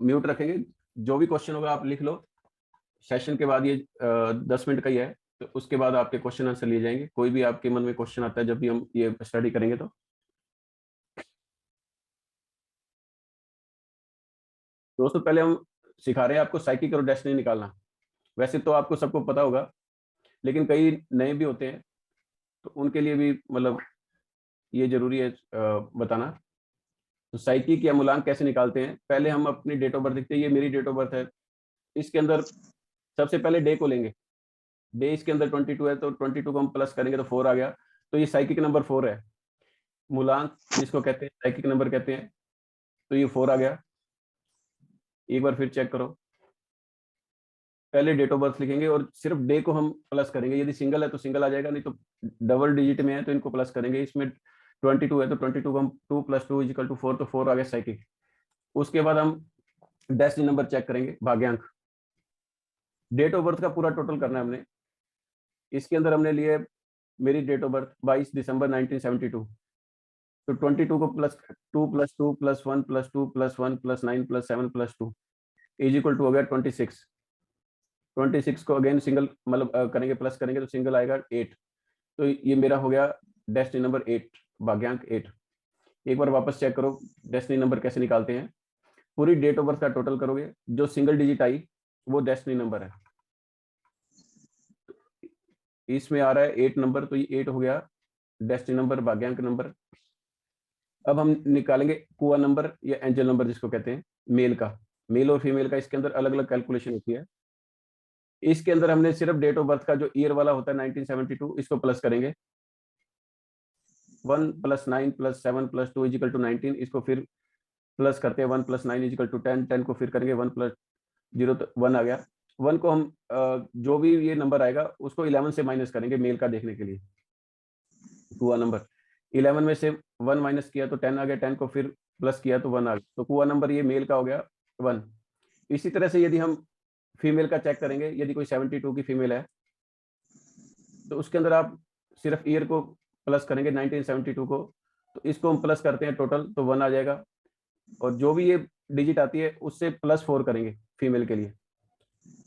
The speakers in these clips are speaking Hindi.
म्यूट रखेंगे, जो भी क्वेश्चन होगा आप लिख लो। सेशन के बाद ये 10 मिनट का ही है, तो उसके बाद आपके क्वेश्चन आंसर लिए जाएंगे। कोई भी आपके मन में क्वेश्चन आता है जब भी हम ये स्टडी करेंगे तो। दोस्तों पहले हम सिखा रहे हैं आपको साइकिक और डेस्टिनी निकालना। वैसे तो आपको सबको पता होगा, लेकिन कई नए भी होते हैं, तो उनके लिए भी मतलब ये जरूरी है बताना। तो साइकिक या मूलांक कैसे निकालते हैं, पहले हम अपनी डेट ऑफ बर्थ देखते हैं। ये मेरी डेट ऑफ बर्थ है। इसके अंदर सबसे पहले डे को लेंगे। डे इसके अंदर 22 है, तो 22 को हम प्लस करेंगे तो 4 आ गया। तो ये साइकिक नंबर 4 है। मूलांक जिसको कहते हैं साइकिक नंबर कहते हैं, तो ये 4 आ गया। एक बार फिर चेक करो। पहले डेट ऑफ बर्थ लिखेंगे और सिर्फ डे को हम प्लस करेंगे। यदि सिंगल है तो सिंगल आ जाएगा, नहीं तो डबल डिजिट में है तो इनको प्लस करेंगे। इसमें 22 है तो 22 को हम 2 + 2 = 4, तो 4 आ गया साइकिक। उसके बाद हम डेस्टिनी नंबर चेक करेंगे, भाग्यांक। डेट ऑफ बर्थ का पूरा टोटल करना है हमने। इसके अंदर हमने लिए मेरी डेट ऑफ बर्थ 22 दिसंबर 1972। तो 22 को प्लस 2 + 2 + 1 + 2 + 1 + 9 + 7 + 2 = हो गया 26। 26 को अगेन सिंगल मतलब करेंगे, प्लस करेंगे तो सिंगल आएगा 8। तो ये मेरा हो गया डेस्टिनी नंबर 8, भाग्यांक 8। एक बार वापस चेक करो डेस्टिनी नंबर कैसे निकालते हैं। पूरी डेट ऑफ बर्थ का टोटल करोगे, जो सिंगल डिजिट आई वो डेस्टिनी नंबर है। इसमें आ रहा है 8 नंबर, तो ये 8 हो गया डेस्टिनी नंबर, भाग्यांक नंबर। अब हम निकालेंगे कुआ नंबर या एंजल नंबर जिसको कहते हैं, मेल का। मेल और फीमेल का इसके अंदर अलग अलग कैलकुलेशन होती है। इसके अंदर हमने सिर्फ डेट ऑफ बर्थ का जो ईयर वाला होता है 1972, इसको प्लस करेंगे। 1 + 9 + 7 + 2 = 19। इसको फिर प्लस करते हैं, 1 + 9 = 10। 10 को फिर करेंगे 1 + 0, तो 1 आ गया। 1 को हम जो भी ये नंबर आएगा उसको 11 से माइनस करेंगे मेल का देखने के लिए। कुआ नंबर 11 में से 1 माइनस किया तो 10 आ गया। 10 को फिर प्लस किया तो 1 आ गया। तो कुआ नंबर ये मेल का हो गया 1। इसी तरह से यदि हम फीमेल का चेक करेंगे, यदि कोई 72 की फीमेल है तो उसके अंदर आप सिर्फ ईयर को प्लस करेंगे 1972 को। तो इसको हम प्लस करते हैं टोटल, तो 1 आ जाएगा। और जो भी ये डिजिट आती है उससे +4 करेंगे फीमेल के लिए।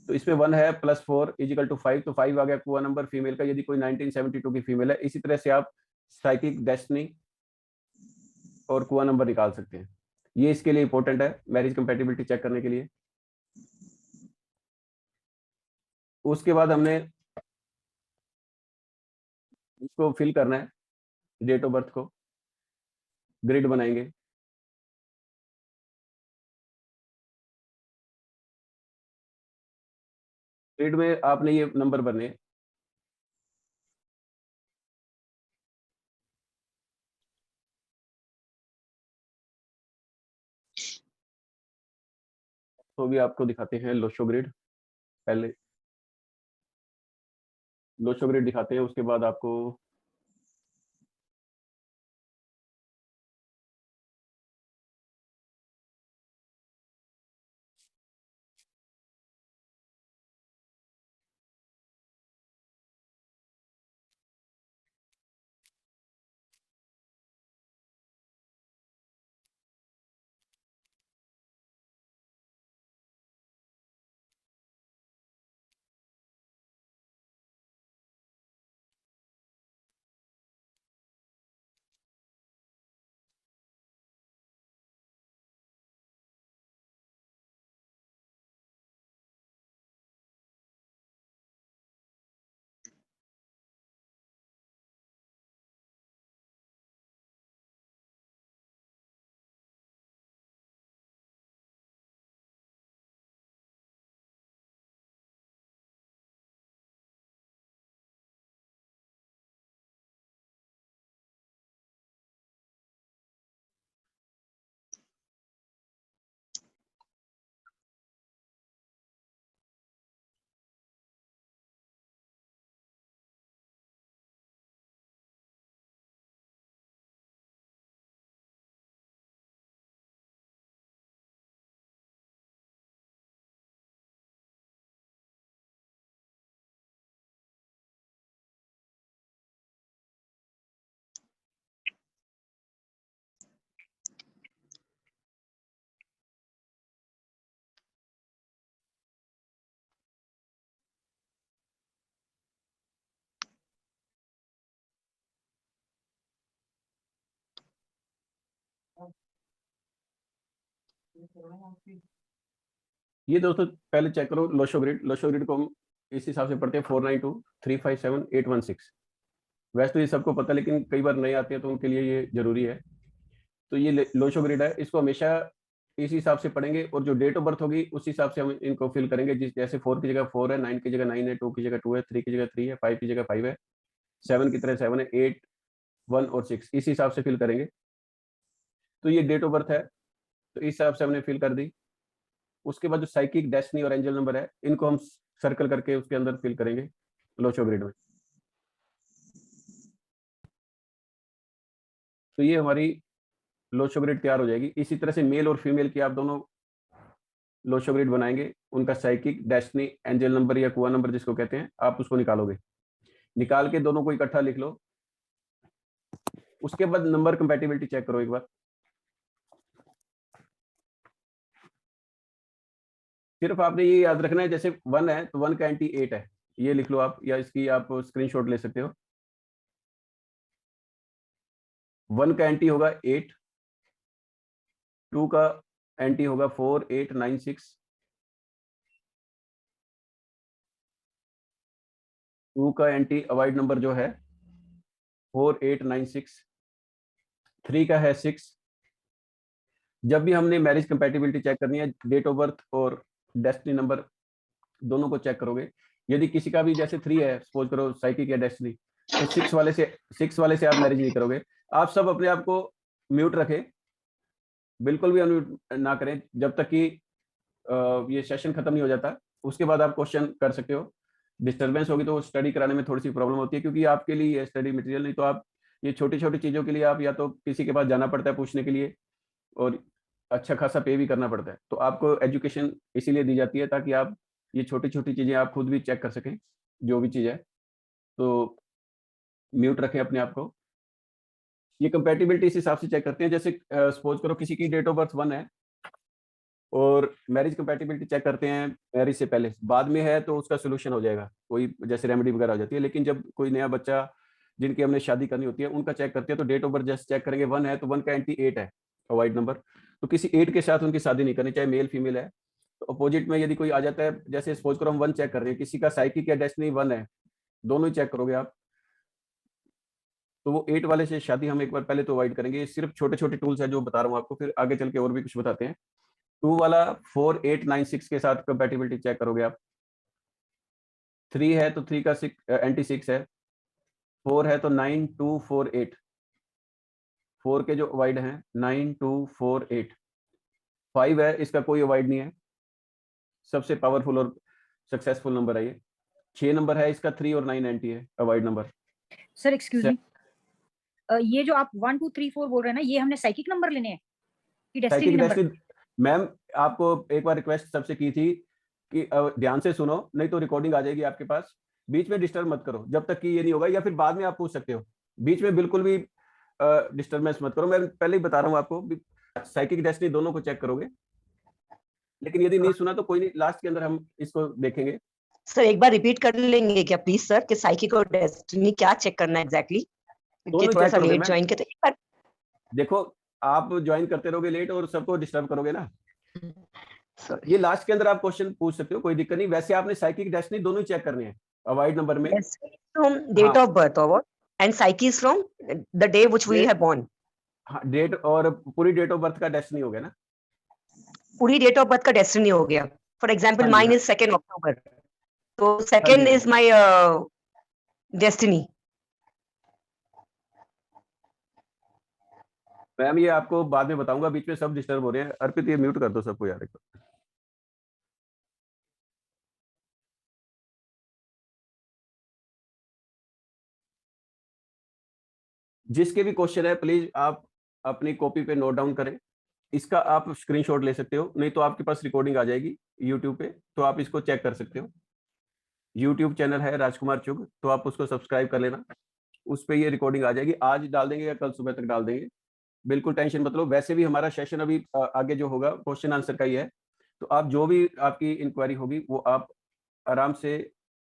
तो इसमें 1 है, +4 = 5, तो 5 आ गया कुआ नंबर फीमेल का, यदि कोई 1972 की फीमेल है। इसी तरह से आप साइकिक, डेस्टिनी और कुआ नंबर निकाल सकते हैं। ये इसके लिए इंपॉर्टेंट है मैरिज कंपेटिबिलिटी चेक करने के लिए। उसके बाद हमने इसको फिल करना है, डेट ऑफ बर्थ को ग्रिड बनाएंगे। ग्रिड में आपने ये नंबर भरने। तो भी आपको दिखाते हैं लोशो ग्रिड। पहले लोशो ग्रिड दिखाते हैं, उसके बाद आपको ये दोस्तों पहले चेक करो लोशो ग्रिड को हम इस हिसाब से पढ़ते हैं 492, 357, 816। वैसे तो ये सबको पता है, लेकिन कई बार नए आते हैं तो उनके लिए ये जरूरी है। तो ये लोशो ग्रिड है, इसको हमेशा इस हिसाब से पढ़ेंगे, और जो डेट ऑफ बर्थ होगी उस हिसाब से हम इनको फिल करेंगे। जिस जैसे 4 की जगह 4 है, 9 की जगह 9 है, 2 की जगह 2 है, 3 की जगह 3 है, 5 की जगह 5 है, 7 की तरह 7 है, 8, 1 और 6 इस हिसाब से फिल करेंगे। तो ये डेट ऑफ बर्थ है, तो इस हिसाब से हमने फिल कर दी। उसके बाद जो साइकिक, डेस्टिनी और एंजल नंबर है, इनको हम सर्कल करके उसके अंदर फिल करेंगे लोशो ग्रिड में। तो ये हमारी लोशो ग्रिड तैयार हो जाएगी। इसी तरह से मेल और फीमेल की आप दोनों लोशो ग्रिड बनाएंगे, उनका साइकिक, डेस्टिनी, एंजल नंबर या कुआ नंबर जिसको कहते हैं, आप उसको निकालोगे। निकाल के दोनों को इकट्ठा लिख लो। उसके बाद नंबर कंपैटिबिलिटी चेक करो एक बार। सिर्फ आपने ये याद रखना है, जैसे 1 है तो 1 का एंटी 8 है, ये लिख लो आप, या इसकी आप स्क्रीनशॉट ले सकते हो। 1 का एंटी होगा 8, 2 का एंटी होगा 4, 8, 9, 6, 2 का एंटी अवॉइड नंबर जो है 4, 8, 9, 6, 3 का है 6। जब भी हमने मैरिज कंपैटिबिलिटी चेक करनी है, डेट ऑफ बर्थ और डेस्टिनी नंबर दोनों को चेक करोगे। यदि किसी का भी जैसे 3 है, सपोज करो साइकिक या डेस्टिनी, तो 6 वाले से आप मैरिज नहीं करोगे। आप सब अपने आप को म्यूट रखें, बिल्कुल भी अनम्यूट ना करें जब तक कि ये सेशन खत्म नहीं हो जाता। उसके बाद आप क्वेश्चन कर सकते हो। डिस्टर्बेंस होगी तो स्टडी कराने में थोड़ी सी प्रॉब्लम होती है, क्योंकि आपके लिए ये स्टडी मटेरियल नहीं, तो आप ये छोटी छोटी चीज़ों के लिए आप या तो किसी के पास जाना पड़ता है पूछने के लिए, और अच्छा खासा पे भी करना पड़ता है। तो आपको एजुकेशन इसीलिए दी जाती है ताकि आप ये छोटी छोटी चीज़ें आप खुद भी चेक कर सकें, जो भी चीज़ है। तो म्यूट रखें अपने आप को। ये कंपेटिबिलिटी इस हिसाब से चेक करते हैं, जैसे सपोज करो किसी की डेट ऑफ बर्थ 1 है और मैरिज कंपैटिबिलिटी चेक करते हैं मैरिज से पहले, बाद में है तो उसका सोल्यूशन हो जाएगा, कोई जैसे रेमेडी वगैरह हो जाती है। लेकिन जब कोई नया बच्चा जिनकी हमने शादी करनी होती है उनका चेक करते हैं, तो डेट ऑफ बर्थ जैसे चेक करेंगे 1 है तो 1 का एंटी 8 है, अवॉइड नंबर। तो किसी 8 के साथ उनकी शादी नहीं करनी, चाहे मेल फीमेल है। तो अपोजिट में यदि कोई आ जाता है, जैसे सपोज करो हम 1 चेक कर रहे हैं, किसी का साइकिक या डेस्टिनी 1 है, दोनों ही चेक करोगे आप, तो वो 8 वाले से शादी हम एक बार पहले तो अवॉइड करेंगे। ये सिर्फ छोटे छोटे टूल्स है जो बता रहा हूँ आपको, फिर आगे चल के और भी कुछ बताते हैं। 2 वाला 4, 8, 9, 6 के साथ कंपैटिबिलिटी चेक करोगे आप। 3 है तो 3 का 6 एंटी 6 है। 4 है तो 9, 2, 4, 8, 4 के जो अवॉइड हैं 9, 2, 4, 8। 5 है, इसका कोई अवॉइड नहीं है, सबसे पावरफुल और सक्सेसफुल नंबर है ये। 6 नंबर है, इसका 3 और 9 एंटी है, avoid number. Sir excuse me, ये जो आप 1, 2, 3, 4 बोल रहे हैं ना, ये हमने साइकिक नंबर लेने हैं कि destiny psychic number? Destiny, ma'am आपको एक बार रिक्वेस्ट सबसे की थी कि ध्यान से सुनो, नहीं तो रिकॉर्डिंग आ जाएगी आपके पास। बीच में डिस्टर्ब मत करो जब तक कि ये नहीं होगा, या फिर बाद में आप पूछ सकते हो। बीच में बिल्कुल भी डिस्टर्बेंस मत करो। मैं पहले ही बता रहा हूँ आपको, साइकिक डेस्टिनी दोनों को चेक करोगे। लेकिन यदि नहीं सुना तो कोई नहीं, लास्ट के अंदर हम इसको देखेंगे। सर एक बार रिपीट कर लेंगे क्या प्लीज सर, कि साइकिक और डेस्टिनी क्या चेक करना है एग्जैक्टली? दोनों थोड़ा चेक सा करोगे लेट मैम। ज्वाइन किया तो एक बार। देखो, आप ज्वाइन करते रहोगे लेट और सबको डिस्टर्ब करोगे ना। सॉरी। ये लास्ट के अंदर आप क्वेश्चन पूछ सकते हो, कोई दिक्कत नहीं। वैसे आपने साइकिक डेस्टिनी दोनों ही चेक करने हैं, अवॉइड नंबर में। फ्रॉम हाँ, डेट ऑफ बर्थ और what, and psyche is from the day which we have born. हाँ, डेट और पूरी डेट ऑफ बर्थ का डेस्टिनी हो गया ना। पूरी डेट ऑफ बर्थ का डेस्टिनी हो गया। फॉर एग्जांपल हाँ जी, माइन हाँ। इज 2 अक्टूबर, तो हाँ जी, 2 हाँ इज जी। My destiny. मैम ये आपको बाद में बताऊंगा, बीच में सब डिस्टर्ब हो रहे हैं। अर्पित ये म्यूट कर दो सबको यार एक बार। जिसके भी क्वेश्चन है प्लीज आप अपनी कॉपी पे नोट डाउन करें। इसका आप स्क्रीनशॉट ले सकते हो, नहीं तो आपके पास रिकॉर्डिंग आ जाएगी यूट्यूब पे, तो आप इसको चेक कर सकते हो। यूट्यूब चैनल है राजकुमार चुग, तो आप उसको सब्सक्राइब कर लेना। उस पे ये रिकॉर्डिंग आ जाएगी, आज डाल देंगे या कल सुबह तक डाल देंगे। बिल्कुल टेंशन मत लो। वैसे भी हमारा सेशन अभी आगे जो होगा क्वेश्चन आंसर का ही है, तो आप जो भी आपकी इंक्वायरी होगी वो आप आराम से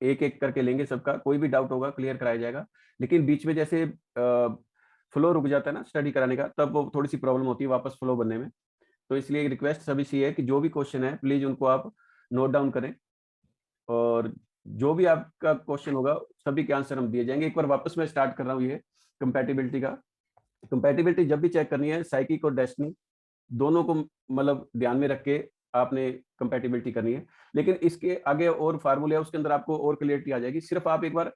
एक एक करके लेंगे। सबका कोई भी डाउट होगा क्लियर कराया जाएगा। लेकिन बीच में जैसे फ्लो रुक जाता है ना स्टडी कराने का, तब वो थोड़ी सी प्रॉब्लम होती है वापस फ्लो बनने में। तो इसलिए रिक्वेस्ट सभी से है कि जो भी क्वेश्चन है प्लीज उनको आप नोट डाउन करें, और जो भी आपका क्वेश्चन होगा सभी के आंसर हम दिए जाएंगे। एक बार वापस मैं स्टार्ट कर रहा हूँ ये कंपैटिबिलिटी का। कंपैटिबिलिटी जब भी चेक करनी है, साइकिक और डेस्टिनी दोनों को मतलब ध्यान में रख के आपने कंपैटिबिलिटी करनी है। लेकिन इसके आगे और फार्मूले है, उसके अंदर आपको और क्लियरिटी आ जाएगी। सिर्फ आप एक बार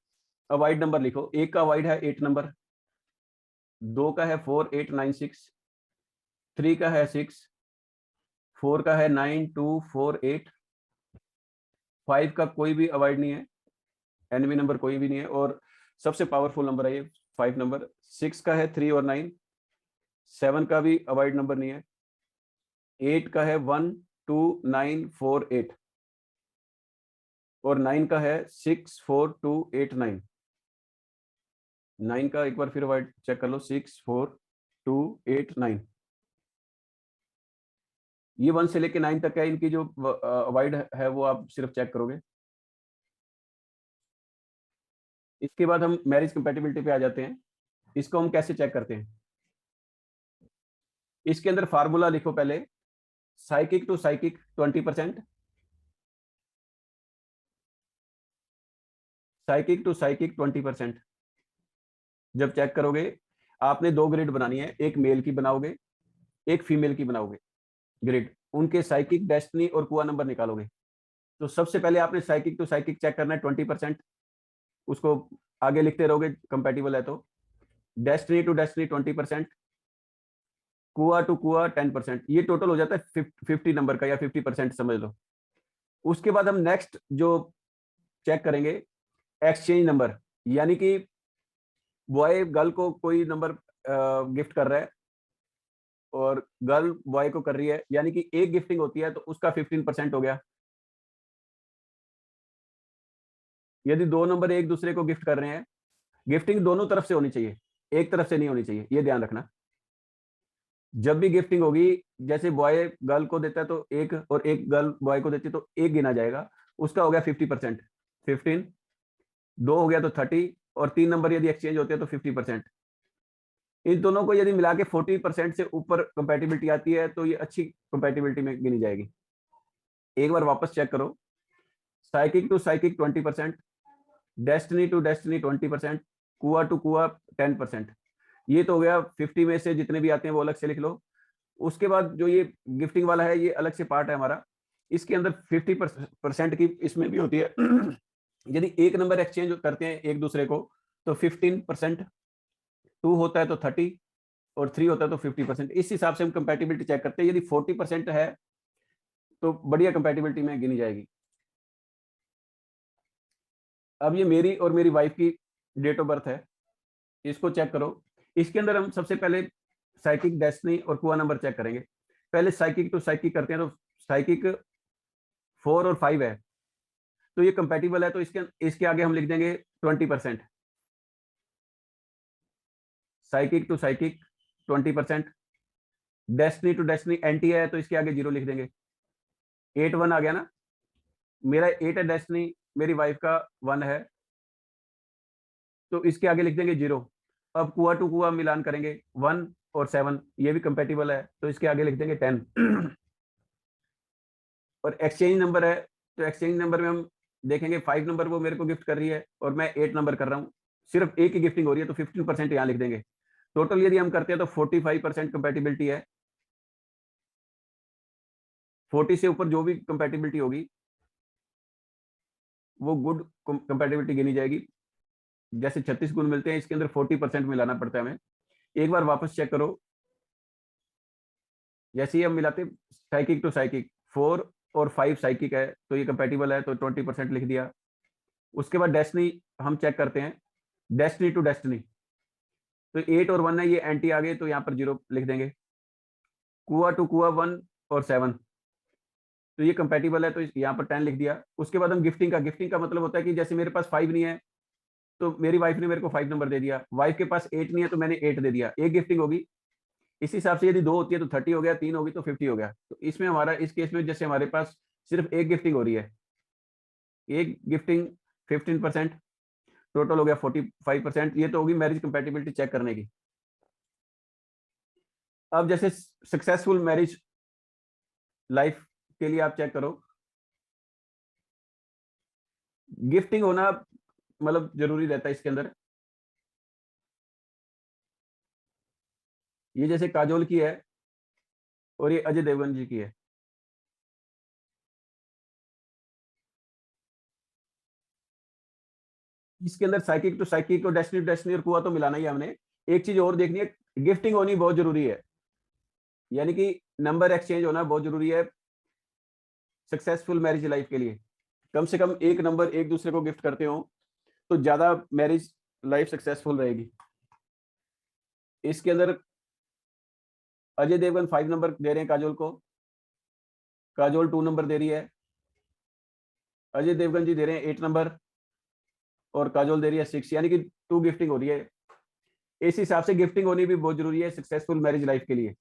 अवॉइड नंबर लिखो। एक का अवॉइड है 8 नंबर, 2 का है 4 8 9 6, 3 का है 6, 4 का है 9 2 4 8, 5 का कोई भी अवॉइड नहीं है, एनवी नंबर कोई भी नहीं है, और सबसे पावरफुल नंबर है ये 5 नंबर। 6 का है 3 और 9, 7 का भी अवॉइड नंबर नहीं है, 8 का है 1 2 9 4 8, और 9 का है 6 4 2 8 9। 9 का एक बार फिर अवॉइड चेक कर लो, 6 4 2 8 9। ये 1 से लेके 9 तक है, इनकी जो अवॉइड है वो आप सिर्फ चेक करोगे। इसके बाद हम मैरिज कंपैटिबिलिटी पे आ जाते हैं। इसको हम कैसे चेक करते हैं? इसके अंदर फार्मूला लिखो पहले, psychic to psychic 20%, psychic to psychic 20%। जब चेक करोगे आपने 2 ग्रिड बनानी है, एक मेल की बनाओगे, एक फीमेल की बनाओगे ग्रिड, उनके साइकिक डेस्टिनी और कुआ नंबर निकालोगे। तो सबसे पहले आपने साइकिक टू साइकिक चेक करना है 20%, उसको आगे लिखते रहोगे कंपैटिबल है तो। Destiny to destiny 20%, kua to कुआ 10%, ये टोटल हो जाता है 50 नंबर का या 50% समझ लो। उसके बाद हम नेक्स्ट जो चेक करेंगे एक्सचेंज नंबर, यानी कि बॉय गर्ल को कोई नंबर गिफ्ट कर रहा है और गर्ल बॉय को कर रही है, यानी कि एक गिफ्टिंग होती है तो उसका 15% हो गया। यदि 2 नंबर एक दूसरे को गिफ्ट कर रहे हैं, गिफ्टिंग दोनों तरफ से होनी चाहिए, एक तरफ से नहीं होनी चाहिए, ये ध्यान रखना। जब भी गिफ्टिंग होगी, जैसे बॉय गर्ल को देता है तो एक, और एक गर्ल बॉय को देती है तो एक गिना जाएगा, उसका हो गया 50%। 15, 2 हो गया तो 30, और 3 नंबर यदि एक्सचेंज होते हैं तो 50%। इन दोनों को यदि मिला के 40% से ऊपर कंपैटिबिलिटी आती है तो ये अच्छी कंपैटिबिलिटी में गिनी जाएगी। एक बार वापस चेक करो, psychic to psychic 20%, destiny to destiny 20%, kua to कुआ 10%। ये तो हो गया 50 में से जितने भी आते हैं वो अलग से लिख लो। उसके बाद जो ये गिफ्टिंग वाला है ये अलग से पार्ट है हमारा, इसके अंदर 50% की इसमें भी होती है। यदि एक नंबर एक्सचेंज करते हैं एक दूसरे को तो 15%, 2 होता है तो 30, और 3 होता है तो 50%। इस हिसाब से हम कंपैटिबिलिटी चेक करते हैं। यदि 40% है तो बढ़िया कंपैटिबिलिटी में गिनी जाएगी। अब ये मेरी और मेरी वाइफ की डेट ऑफ बर्थ है, इसको चेक करो। इसके अंदर हम सबसे पहले साइकिक डेस्टिनी और कुआ नंबर चेक करेंगे। पहले साइकिक टू साइकिक करते हैं, तो साइकिक 4 और 5 है तो ये कंपैटिबल है, तो इसके आगे हम लिख देंगे 20%। Psychic to psychic 20%, destiny to destiny एंटी है तो इसके आगे 0 लिख देंगे। 8 1 आ गया ना, मेरा 8 है डेस्टिनी, मेरी वाइफ का 1 है तो इसके आगे लिख देंगे 0। अब कुआ टू कुआ मिलान करेंगे, 1 और 7 ये भी कंपैटिबल है तो इसके आगे लिख देंगे 10। और एक्सचेंज नंबर है तो एक्सचेंज नंबर में हम देखेंगे 5 नंबर वो मेरे को गिफ्ट कर रही है और मैं 8 नंबर कर रहा हूँ, सिर्फ एक ही गिफ्टिंग हो रही है तो 15% यहाँ लिख देंगे। टोटल यदि हम करते हैं तो 45% कंपैटिबिलिटी है। 40 से ऊपर जो भी कंपैटिबिलिटी होगी वो गुड कंपैटिबिलिटी गिनी जाएगी। जैसे 36 गुण मिलते हैं, इसके अंदर 40% मिलाना पड़ता है हमें। एक बार वापस चेक करो, जैसे ही हम मिलाते साइकिक टू साइकिक, 4 और 5 साइकिक है तो ये कंपैटिबल है तो 20% लिख दिया। उसके बाद डेस्टिनी हम चेक करते हैं, डेस्टिनी टू डेस्टिनी तो 8 और 1 है, ये एंटी आ गए तो यहाँ पर 0 लिख देंगे। कुआ टू कुआ 1 और 7 तो ये कंपैटिबल है तो यहाँ पर 10 लिख दिया। उसके बाद हम गिफ्टिंग का मतलब होता है कि जैसे मेरे पास 5 नहीं है तो मेरी वाइफ ने मेरे को 5 नंबर दे दिया, वाइफ के पास 8 नहीं है तो मैंने 8 दे दिया, एक गिफ्टिंग होगी। इस हिसाब से यदि 2 होती है तो 30 हो गया, 3 होगी तो 50 हो गया। तो इसमें हमारा इस केस में जैसे हमारे पास सिर्फ एक गिफ्टिंग हो रही है, एक गिफ्टिंग 15%, टोटल हो गया 45%। ये तो होगी मैरिज कंपैटिबिलिटी चेक करने की। अब जैसे सक्सेसफुल मैरिज लाइफ के लिए आप चेक करो। गिफ्टिंग होना मतलब जरूरी रहता है इसके अंदर। ये जैसे काजोल की है और ये अजय देवगन जी की है। इसके अंदर साइकिक टू साइकिक और डेस्टिनी टू डेस्टिनी और कुआ तो मिलाना ही है हमने। एक चीज और देखनी है, गिफ्टिंग होनी बहुत जरूरी है, यानी कि नंबर एक्सचेंज होना बहुत जरूरी है सक्सेसफुल मैरिज लाइफ के लिए। कम से कम एक नंबर एक दूसरे को गिफ्ट करते हो तो ज्यादा मैरिज लाइफ सक्सेसफुल रहेगी। इसके अंदर अजय देवगन 5 नंबर दे रहे हैं काजोल को, काजोल 2 नंबर दे रही है, अजय देवगन जी दे रहे हैं 8 नंबर और काजोल दे रही है 6, यानी कि 2 गिफ्टिंग हो रही है। इस हिसाब से गिफ्टिंग होनी भी बहुत जरूरी है सक्सेसफुल मैरिज लाइफ के लिए।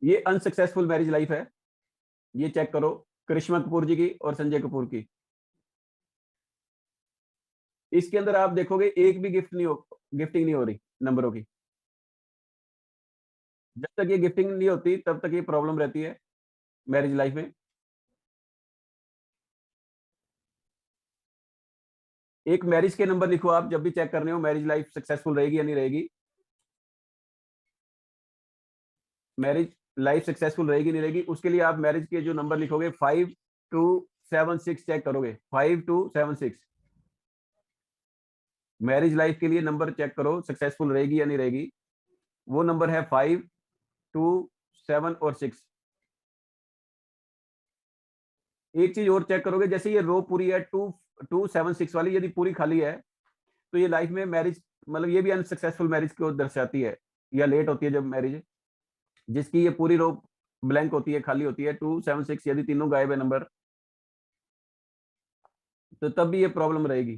ये अनसक्सेसफुल मैरिज लाइफ है, ये चेक करो करिश्मा कपूर जी की और संजय कपूर की। इसके अंदर आप देखोगे एक भी गिफ्टिंग नहीं हो रही नंबरों की। जब तक ये गिफ्टिंग नहीं होती तब तक ये प्रॉब्लम रहती है मैरिज लाइफ में। एक मैरिज के नंबर लिखो आप जब भी चेक कर रहे हो मैरिज लाइफ सक्सेसफुल रहेगी या नहीं रहेगी। मैरिज लाइफ सक्सेसफुल रहेगी नहीं रहेगी उसके लिए आप मैरिज के जो नंबर लिखोगे 5 2 7 6 चेक करोगे। 5 2 7 6 मैरिज लाइफ के लिए नंबर चेक करो सक्सेसफुल रहेगी या नहीं रहेगी। वो नंबर है 5 2 7 और 6। एक चीज और चेक करोगे, जैसे ये रो पूरी है 2 2 7 6 वाली, यदि पूरी खाली है तो ये लाइफ में मैरिज मतलब ये भी अनसक्सेसफुल मैरिज को दर्शाती है या लेट होती है जब मैरिज। जिसकी ये पूरी रो ब्लैंक होती है, खाली होती है 2 7 6, यदि तीनों गायब है नंबर तो तब भी ये प्रॉब्लम रहेगी।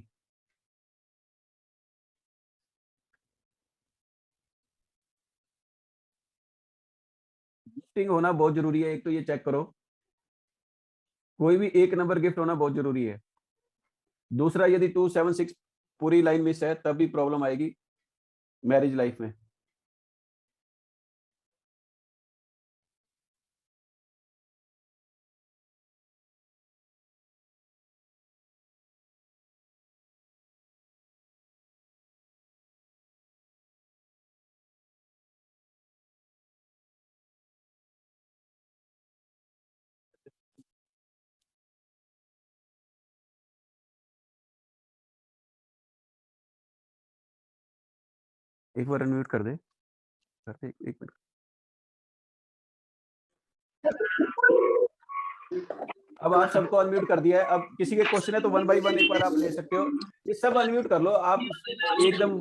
गिफ्टिंग होना बहुत जरूरी है, एक तो ये चेक करो कोई भी एक नंबर गिफ्ट होना बहुत जरूरी है। दूसरा यदि 2 7 6 पूरी लाइन मिस है तब भी प्रॉब्लम आएगी मैरिज लाइफ में। एक बार अनम्यूट कर दे, एक मिनट। अब आप सबको अनम्यूट कर दिया है। अब किसी के क्वेश्चन है तो 1 बाय 1 एक बार आप ले सकते हो। ये सब अनम्यूट कर लो आप एकदम।